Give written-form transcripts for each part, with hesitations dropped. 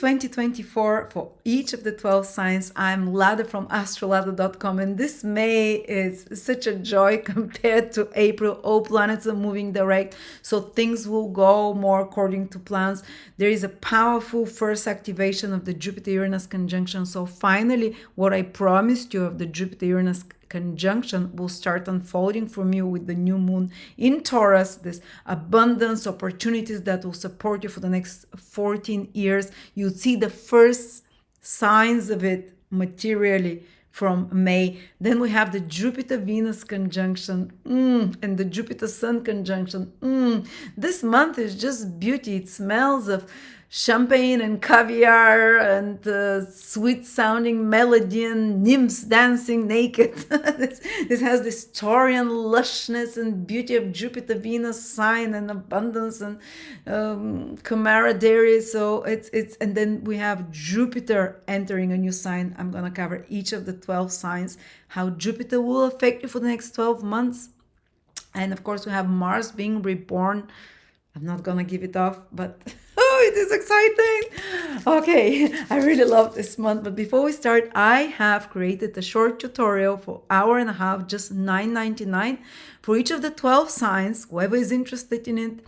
May 2024 for each of the 12 signs. I'm Lada from AstroladaOfficial, and this May is such a joy compared to April. All planets are moving direct, so things will go more according to plans. There is a powerful first activation of the Jupiter-Uranus conjunction, so finally what I promised you of the Jupiter-Uranus conjunction will start unfolding from you with the new moon in Taurus, this abundance, opportunities that will support you for the next 14 years. You see the first signs of it materially from May. Then we have the Jupiter-Venus conjunction and the Jupiter-Sun conjunction. This month is just beauty. It smells of champagne and caviar and sweet-sounding melody and nymphs dancing naked. this has this Taurian lushness and beauty of Jupiter-Venus sign and abundance and camaraderie. So it's and then we have Jupiter entering a new sign. I'm gonna cover each of the 12 signs, how Jupiter will affect you for the next 12 months. And of course we have Mars being reborn. I'm not gonna give it off, but oh, it is exciting. Okay, I really love this month. But before we start, I have created a short tutorial for an hour and a half, just $9.99 for each of the 12 signs, whoever is interested in it,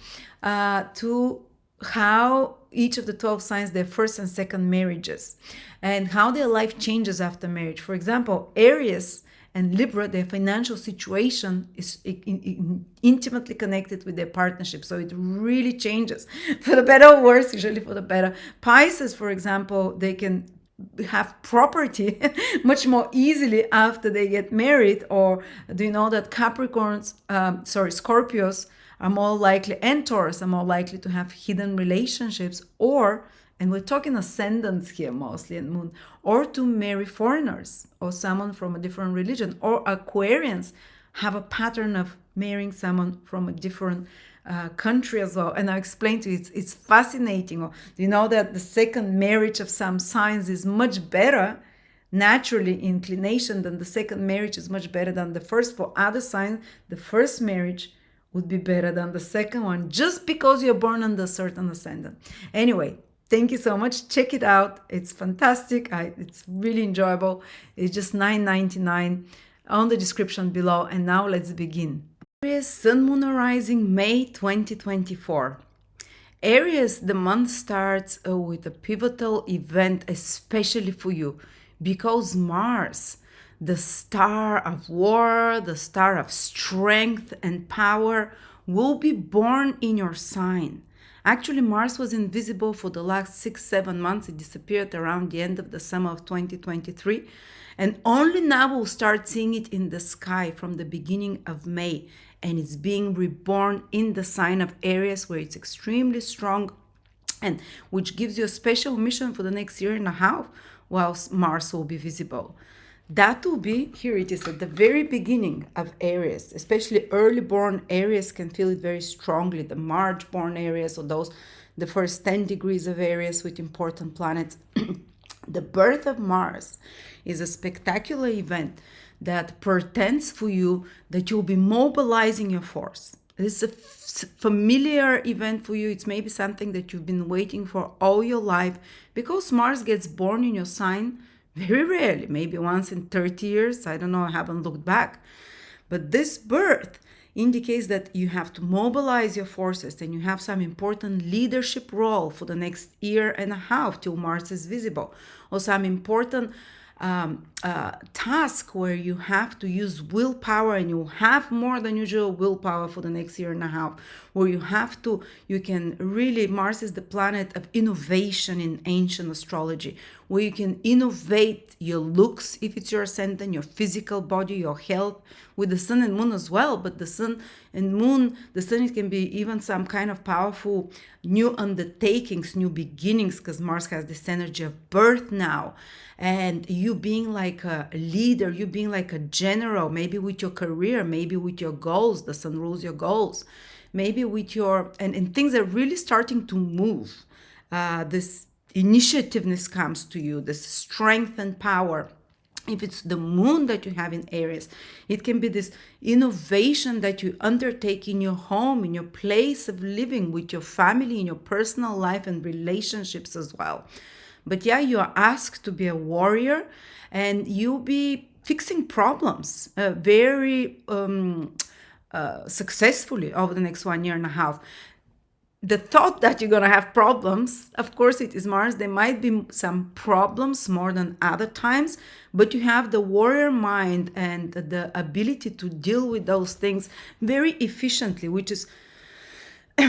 to how each of the 12 signs, their first and second marriages, and how their life changes after marriage. For example, Aries and Libra, their financial situation is intimately connected with their partnership. So it really changes for the better or worse, usually for the better. Pisces, for example, they can have property much more easily after they get married. Or do you know that Scorpios are more likely, and Taurus are more likely to have hidden relationships, and we're talking ascendants here mostly, and moon, or to marry foreigners or someone from a different religion. Or Aquarians have a pattern of marrying someone from a different country as well. And I'll explain to you, it's fascinating. You know that the second marriage of some signs is much better, naturally inclination, than the second marriage is much better than the first. For other signs, the first marriage would be better than the second one, just because you're born under a certain ascendant. Anyway, thank you so much. Check it out. It's fantastic. It's really enjoyable. It's just $9.99 on the description below. And now let's begin. Aries, Sun, Moon, Rising, May 2024. Aries, the month starts with a pivotal event, especially for you, because Mars, the star of war, the star of strength and power, will be born in your sign. Actually, Mars was invisible for the last 6-7 months. It disappeared around the end of the summer of 2023. And only now we'll start seeing it in the sky from the beginning of May. And it's being reborn in the sign of Aries, where it's extremely strong, and which gives you a special mission for the next year and a half, whilst Mars will be visible. That will be, here it is, at the very beginning of Aries. Especially early born Aries can feel it very strongly. The March born Aries, or those, the first 10 degrees of Aries with important planets. The birth of Mars is a spectacular event that portends for you that you'll be mobilizing your force. This is a familiar event for you. It's maybe something that you've been waiting for all your life, because Mars gets born in your sign very rarely, maybe once in 30 years. I don't know, I haven't looked back. But this birth indicates that you have to mobilize your forces, and you have some important leadership role for the next year and a half till Mars is visible, or some important task where you have to use willpower, and you have more than usual willpower for the next year and a half, where you can really, Mars is the planet of innovation in ancient astrology, where you can innovate your looks, if it's your ascendant, your physical body, your health, with the Sun and Moon as well. But the Sun and Moon, the Sun, it can be even some kind of powerful new undertakings, new beginnings, because Mars has this energy of birth now. And you being like a leader, you being like a general, maybe with your career, maybe with your goals. The Sun rules your goals, maybe with your, and things are really starting to move. This initiativeness comes to you, this strength and power. If it's the moon that you have in Aries, it can be this innovation that you undertake in your home, in your place of living, with your family, in your personal life and relationships as well. But yeah, you are asked to be a warrior, and you'll be fixing problems very successfully over the next 1 year and a half. The thought that you're going to have problems, of course, it is Mars. There might be some problems more than other times, but you have the warrior mind and the ability to deal with those things very efficiently, which is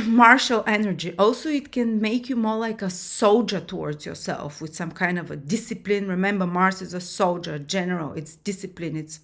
martial energy. Also, it can make you more like a soldier towards yourself, with some kind of a discipline. Remember, Mars is a soldier, a general. It's discipline. It's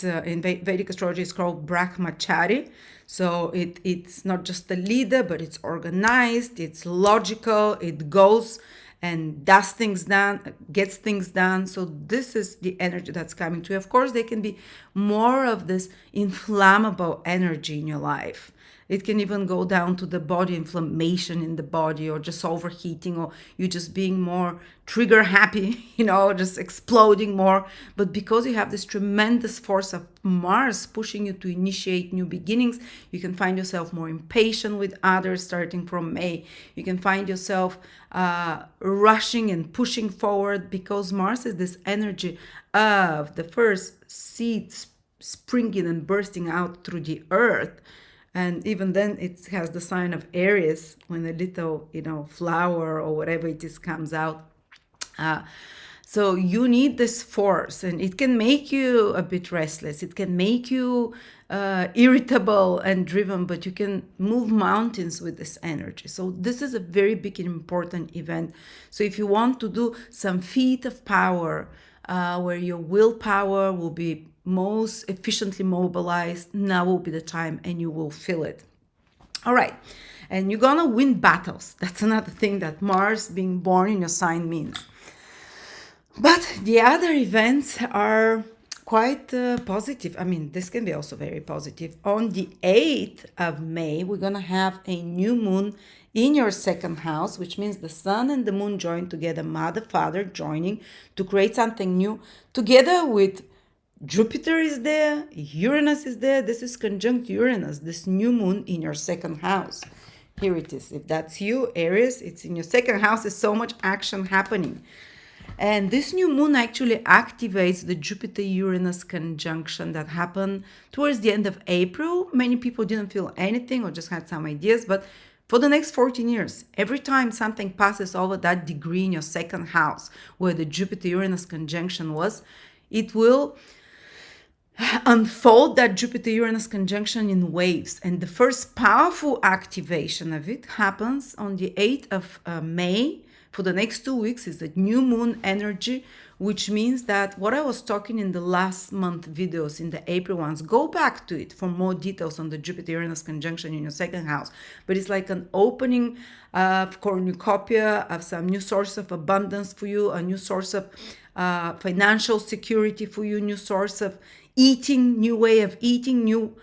in Vedic astrology, it's called Brahmachari. So it's not just the leader, but it's organized, it's logical, it goes and does things done, gets things done. So this is the energy that's coming to you. Of course, there can be more of this inflammable energy in your life. It can even go down to the body, inflammation in the body, or just overheating, or you just being more trigger happy, just exploding more. But because you have this tremendous force of Mars pushing you to initiate new beginnings, you can find yourself more impatient with others starting from May. You can find yourself rushing and pushing forward, because Mars is this energy of the first seeds springing and bursting out through the earth. And even then, it has the sign of Aries when a little, flower or whatever it is comes out. So you need this force, and it can make you a bit restless. It can make you irritable and driven, but you can move mountains with this energy. So this is a very big and important event. So if you want to do some feat of power, where your willpower will be most efficiently mobilized, now will be the time, and you will feel it. All right. And you're gonna win battles. That's another thing that Mars being born in your sign means. But the other events are quite positive. I mean, this can be also very positive. On the 8th of May, we're gonna have a new moon in your second house, which means the sun and the moon join together, mother, father joining to create something new, together with Jupiter is there, Uranus is there. This is conjunct Uranus, this new moon in your second house. Here it is. If that's you, Aries, it's in your second house. There's so much action happening. And this new moon actually activates the Jupiter-Uranus conjunction that happened towards the end of April. Many people didn't feel anything or just had some ideas, but for the next 14 years, every time something passes over that degree in your second house where the Jupiter-Uranus conjunction was, it will unfold that Jupiter-Uranus conjunction in waves. And the first powerful activation of it happens on the 8th of May. For the next 2 weeks is the new moon energy, which means that what I was talking in the last month videos, in the April ones, go back to it for more details on the Jupiter-Uranus conjunction in your second house. But it's like an opening cornucopia of some new source of abundance for you, a new source of financial security for you, new source of eating, new way of eating, new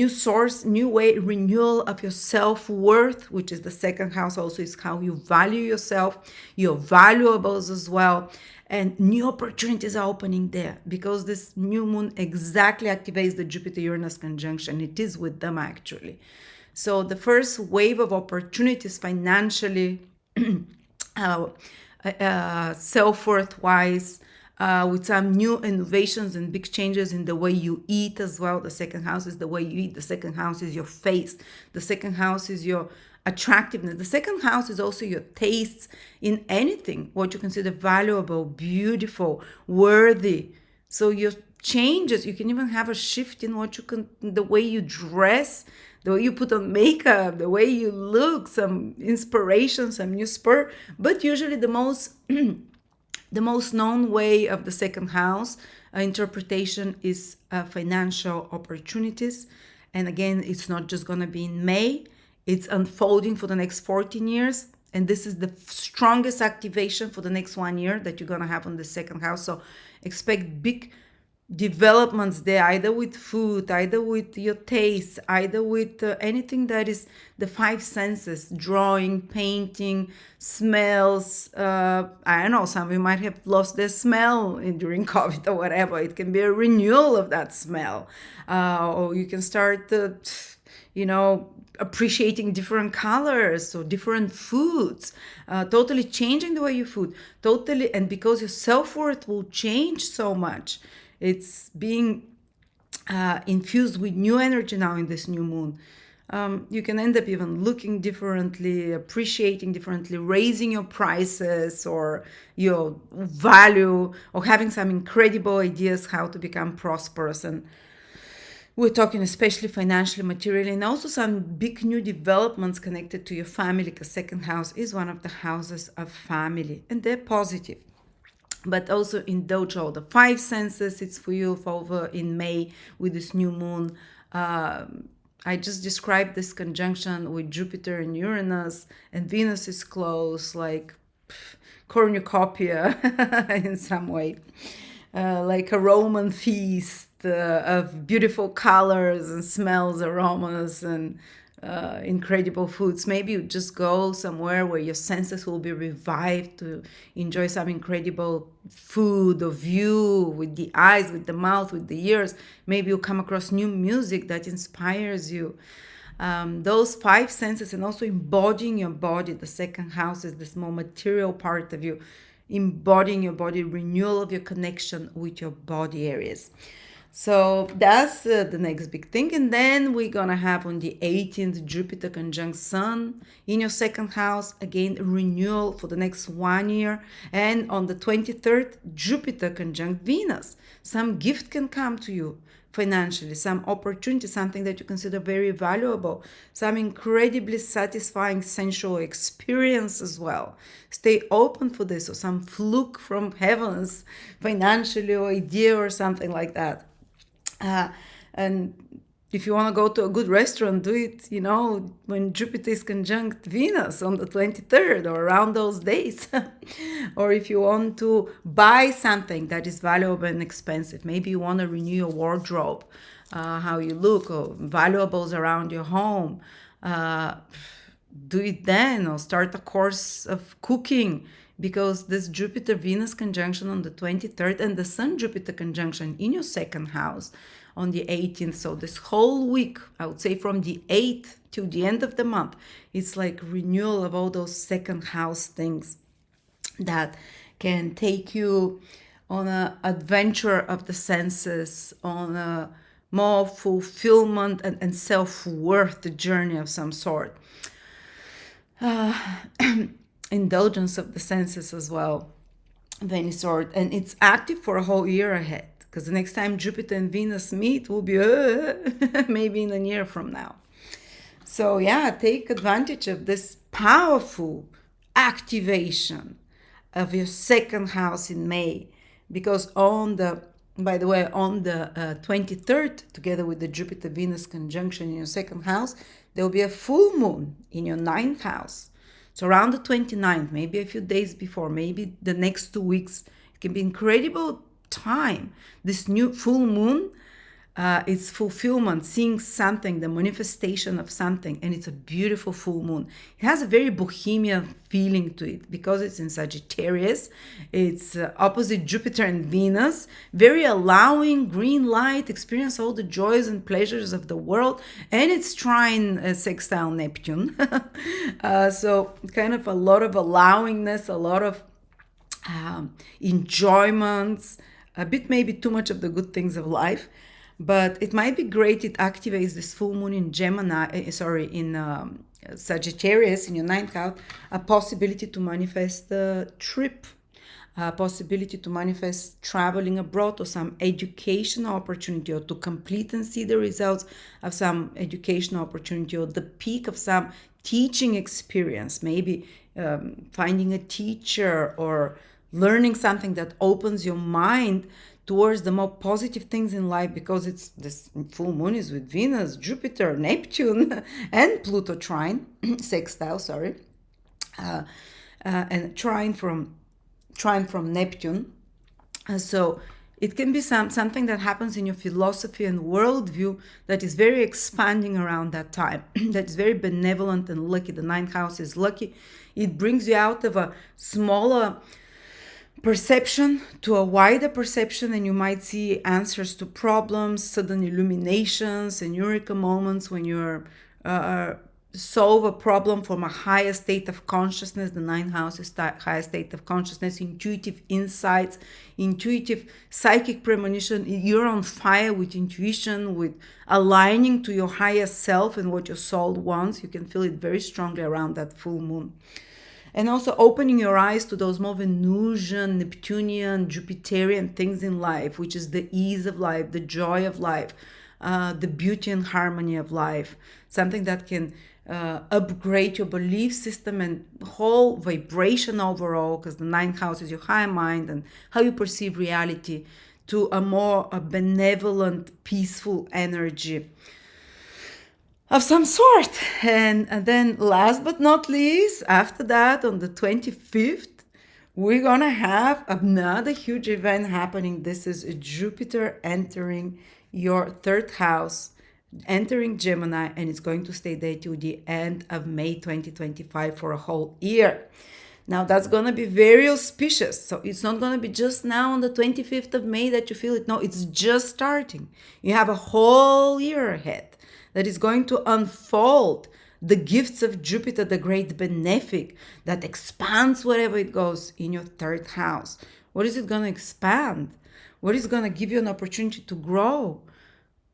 source, new way, renewal of your self-worth, which is the second house. Also is how you value yourself, your valuables as well. And new opportunities are opening there, because this new moon exactly activates the Jupiter-Uranus conjunction. It is with them actually. So the first wave of opportunities financially, self-worth-wise, with some new innovations and big changes in the way you eat as well. The second house is the way you eat. The second house is your face. The second house is your attractiveness. The second house is also your tastes in anything, what you consider valuable, beautiful, worthy. So your changes, you can even have a shift in the way you dress, the way you put on makeup, the way you look, some inspiration, some new spur. But usually the most the most known way of the second house interpretation is financial opportunities. And again, it's not just going to be in May. It's unfolding for the next 14 years. And this is the strongest activation for the next 1 year that you're going to have on the second house. So expect big developments there, either with food, either with your taste, either with anything that is the five senses: drawing, painting, smells. I don't know, some of you might have lost their smell during COVID or whatever. It can be a renewal of that smell, or you can start appreciating different colors or different foods, totally changing the way you food, totally. And because your self-worth will change so much, it's being infused with new energy now in this new moon. You can end up even looking differently, appreciating differently, raising your prices or your value, or having some incredible ideas how to become prosperous. And we're talking especially financially, materially, and also some big new developments connected to your family, because second house is one of the houses of family, and they're positive. But also indulge all the five senses. It's for you over in May with this new moon. I just described this conjunction with Jupiter and Uranus, and Venus is close, like cornucopia in some way, like a Roman feast of beautiful colors and smells, aromas, and incredible foods. Maybe you just go somewhere where your senses will be revived to enjoy some incredible food or view with the eyes, with the mouth, with the ears. Maybe you'll come across new music that inspires you. Those five senses, and also embodying your body. The second house is this more material part of you, embodying your body, renewal of your connection with your body areas. So that's the next big thing. And then we're going to have on the 18th, Jupiter conjunct Sun in your second house. Again, renewal for the next 1 year. And on the 23rd, Jupiter conjunct Venus. Some gift can come to you financially, some opportunity, something that you consider very valuable, some incredibly satisfying sensual experience as well. Stay open for this, or some fluke from heavens financially, or idea or something like that. And if you want to go to a good restaurant, do it, when Jupiter is conjunct Venus on the 23rd or around those days. Or if you want to buy something that is valuable and expensive, maybe you want to renew your wardrobe, how you look, or valuables around your home, do it then, or start a course of cooking. Because this Jupiter-Venus conjunction on the 23rd and the Sun-Jupiter conjunction in your second house on the 18th. So this whole week, I would say from the 8th to the end of the month, it's like renewal of all those second house things that can take you on an adventure of the senses, on a more fulfillment and self-worth journey of some sort. Indulgence of the senses as well of any sort, and it's active for a whole year ahead, because the next time Jupiter and Venus meet will be maybe in a year from now. So yeah, take advantage of this powerful activation of your second house in May, because on the 23rd, together with the Jupiter-Venus conjunction in your second house, there will be a full moon in your ninth house. So around the 29th, maybe a few days before, maybe the next 2 weeks, it can be incredible time. This new full moon, it's fulfillment, seeing something, the manifestation of something, and it's a beautiful full moon. It has a very bohemian feeling to it because it's in Sagittarius. It's opposite Jupiter and Venus, very allowing, green light, experience all the joys and pleasures of the world, and it's trine sextile Neptune. So kind of a lot of allowingness, a lot of enjoyments, a bit maybe too much of the good things of life. But it might be great. It activates this full moon in Sagittarius in your ninth house, a possibility to manifest a trip, a possibility to manifest traveling abroad, or some educational opportunity, or to complete and see the results of some educational opportunity, or the peak of some teaching experience, maybe finding a teacher or learning something that opens your mind towards the more positive things in life, because it's this full moon is with Venus, Jupiter, Neptune, and Pluto trine, sextile, and trine from Neptune. So it can be something that happens in your philosophy and worldview that is very expanding around that time, that is very benevolent and lucky. The ninth house is lucky. It brings you out of a smaller perception to a wider perception, and you might see answers to problems, sudden illuminations, and eureka moments when you're solve a problem from a higher state of consciousness. The ninth house is higher state of consciousness, intuitive insights, intuitive psychic premonition. You're on fire with intuition, with aligning to your higher self and what your soul wants. You can feel it very strongly around that full moon. And also opening your eyes to those more Venusian, Neptunian, Jupiterian things in life, which is the ease of life, the joy of life, the beauty and harmony of life, something that can upgrade your belief system and whole vibration overall, because the ninth house is your higher mind and how you perceive reality, to a more benevolent, peaceful energy of some sort. And then last but not least, after that, on the 25th, we're gonna have another huge event happening. This is Jupiter entering your third house, entering Gemini, and it's going to stay there till the end of May 2025 for a whole year. Now that's going to be very auspicious. So it's not going to be just now on the 25th of May that you feel it. No, it's just starting. You have a whole year ahead that is going to unfold the gifts of Jupiter, the great benefic, that expands wherever it goes in your third house. What is it going to expand? What is going to give you an opportunity to grow?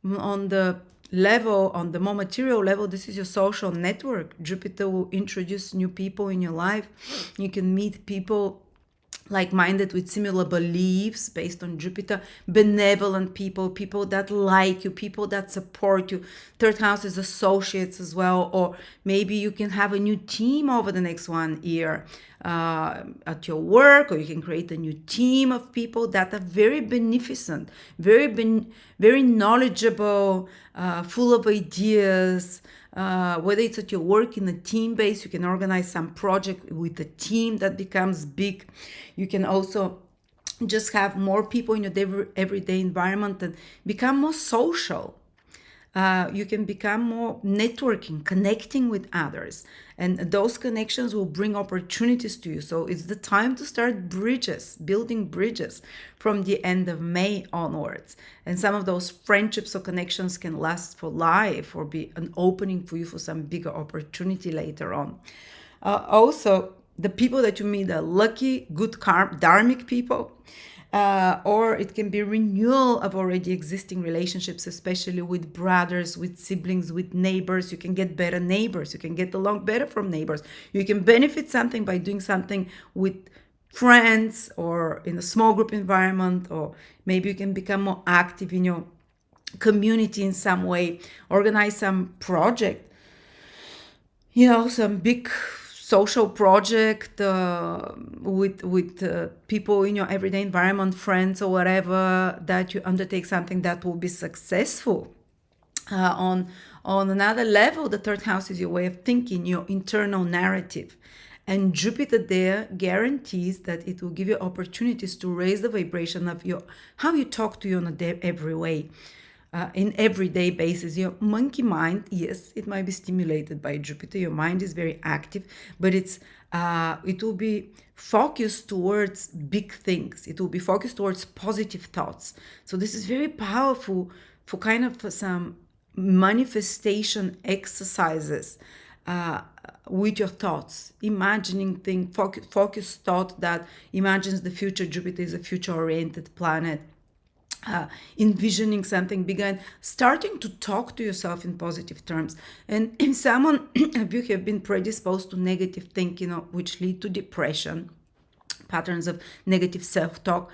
On the level, on the more material level, this is your social network. Jupiter will introduce new people in your life. You can meet people like-minded with similar beliefs based on Jupiter, benevolent people, people that like you, people that support you. Third house is associates as well, or maybe you can have a new team over the next 1 year at your work, or you can create a new team of people that are very beneficent, very knowledgeable, full of ideas. Whether it's at your work in a team base, you can organize some project with a team that becomes big. You can also just have more people in your everyday environment and become more social. You can become more networking, connecting with others. And those connections will bring opportunities to you. So it's the time to start building bridges from the end of May onwards. And some of those friendships or connections can last for life or be an opening for you for some bigger opportunity later on. Also, the people that you meet are lucky, good, dharmic people. Or it can be renewal of already existing relationships, especially with brothers, with siblings, with neighbors. You can get better neighbors. You can get along better from neighbors. You can benefit something by doing something with friends or in a small group environment, or maybe you can become more active in your community in some way, organize some project, some big social project with people in your everyday environment, friends or whatever, that you undertake something that will be successful. On another level, the third house is your way of thinking, your internal narrative. And Jupiter there guarantees that it will give you opportunities to raise the vibration of how you talk to you on every way. In everyday basis, your monkey mind, yes, it might be stimulated by Jupiter. Your mind is very active, but it will be focused towards big things. It will be focused towards positive thoughts. So this is very powerful for kind of some manifestation exercises with your thoughts, imagining things, focused thought that imagines the future. Jupiter is a future-oriented planet. Envisioning something bigger and starting to talk to yourself in positive terms. And if someone of you have been predisposed to negative thinking, which lead to depression, patterns of negative self-talk,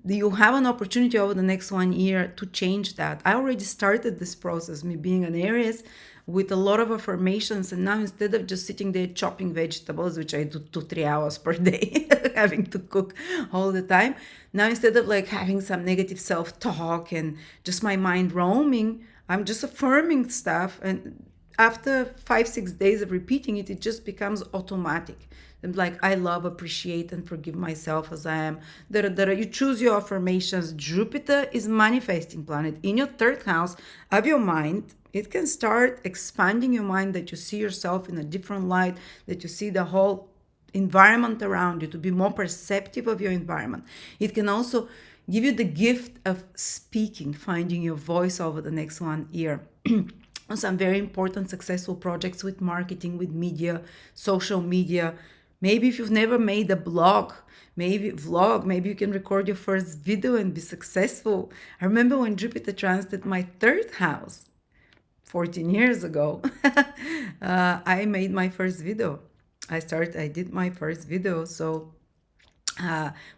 you have an opportunity over the next 1 year to change that. I already started this process, me being an Aries, with a lot of affirmations, and now instead of just sitting there chopping vegetables, which I do 2-3 hours per day, having to cook all the time, now instead of like having some negative self-talk and just my mind roaming, I'm just affirming stuff, and after 5-6 days of repeating it, it just becomes automatic. And like, I love, appreciate, and forgive myself as I am. You choose your affirmations. Jupiter is manifesting planet in your third house of your mind. It can start expanding your mind, that you see yourself in a different light, that you see the whole environment around you, to be more perceptive of your environment. It can also give you the gift of speaking, finding your voice over the next 1 year. Some very important successful projects with marketing, with media, social media. Maybe if you've never made a blog, maybe vlog, maybe you can record your first video and be successful. I remember when Jupiter transited my third house 14 years ago, I made my first video. I did my first video. So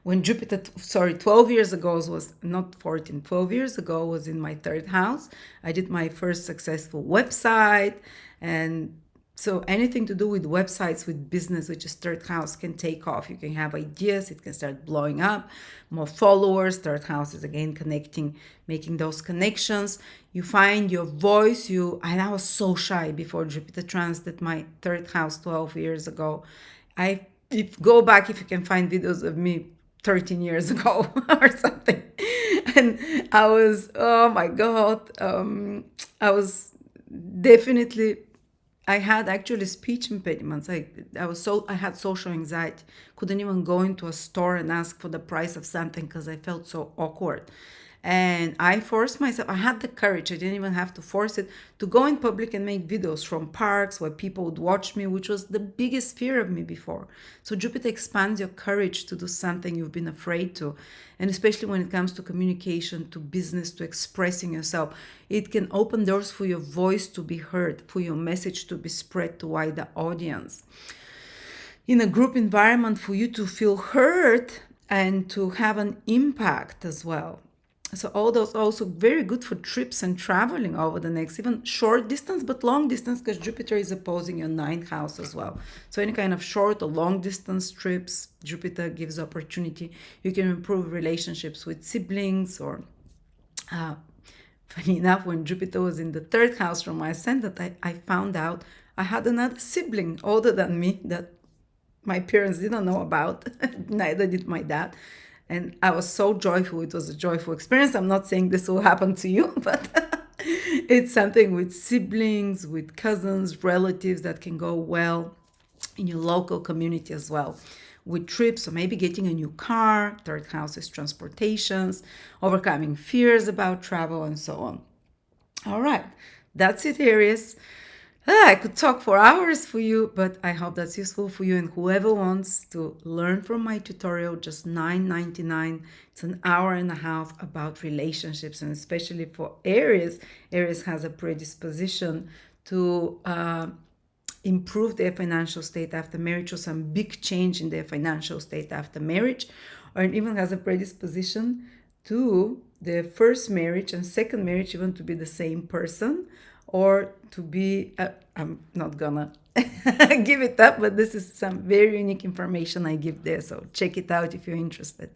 when Jupiter, 12 years ago was not 14, 12 years ago was in my third house. I did my first successful website. And so anything to do with websites, with business, which is third house, can take off. You can have ideas, it can start blowing up, more followers. Third house is again connecting, making those connections. You find your voice. And I was so shy before Jupiter transited my third house 12 years ago. If you can find videos of me 13 years ago or something. And I was, oh my God, I was definitely, I had actually speech impediments. I had social anxiety. Couldn't even go into a store and ask for the price of something because I felt so awkward. And I forced myself, I had the courage, I didn't even have to force it, to go in public and make videos from parks where people would watch me, which was the biggest fear of me before. So Jupiter expands your courage to do something you've been afraid to. And especially when it comes to communication, to business, to expressing yourself, it can open doors for your voice to be heard, for your message to be spread to wider audience. In a group environment, for you to feel heard and to have an impact as well. So all those also very good for trips and traveling over the next, even short distance, but long distance, because Jupiter is opposing your ninth house as well. So any kind of short or long distance trips, Jupiter gives opportunity. You can improve relationships with siblings, or funny enough, when Jupiter was in the third house from my ascendant, I found out I had another sibling older than me that my parents didn't know about. Neither did my dad. And I was so joyful. It was a joyful experience. I'm not saying this will happen to you, but it's something with siblings, with cousins, relatives that can go well in your local community as well. With trips, or maybe getting a new car. Third house is transportations, overcoming fears about travel, and so on. All right, that's it, Aries. I could talk for hours for you, but I hope that's useful for you. And whoever wants to learn from my tutorial, just $9.99. It's an hour and a half about relationships, and especially for Aries. Aries has a predisposition to improve their financial state after marriage, or some big change in their financial state after marriage, or it even has a predisposition to their first marriage and second marriage even to be the same person, or to be, I'm not gonna give it up, but this is some very unique information I give there. So check it out if you're interested.